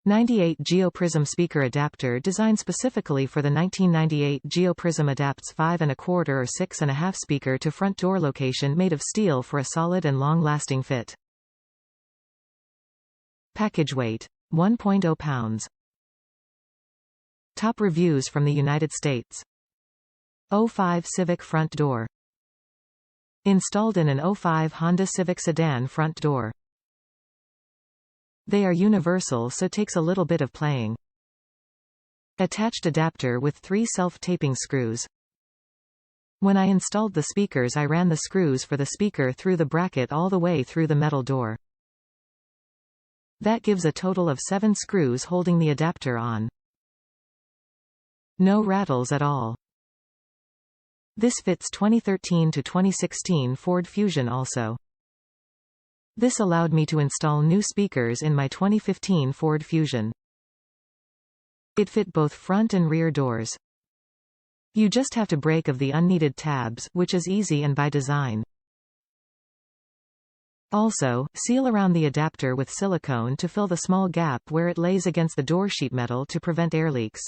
98 GEO Prism speaker adapter designed specifically for the 1998 GEO Prism Adapts 5¼ or 6½ speaker to front door location, made of steel for a solid and long-lasting fit. Package weight: 1.0 pounds. Top reviews from the United States. 05 Civic front door. Installed in an 05 Honda Civic sedan front door. They are universal, so takes a little bit of playing. Attached adapter with 3 self-taping screws. When I installed the speakers, I ran the screws for the speaker through the bracket all the way through the metal door. That gives a total of 7 screws holding the adapter on. No rattles at all. This fits 2013 to 2016 Ford Fusion also. This allowed me to install new speakers in my 2015 Ford Fusion. It fit both front and rear doors. You just have to break of the unneeded tabs, which is easy and by design. Also, seal around the adapter with silicone to fill the small gap where it lays against the door sheet metal to prevent air leaks.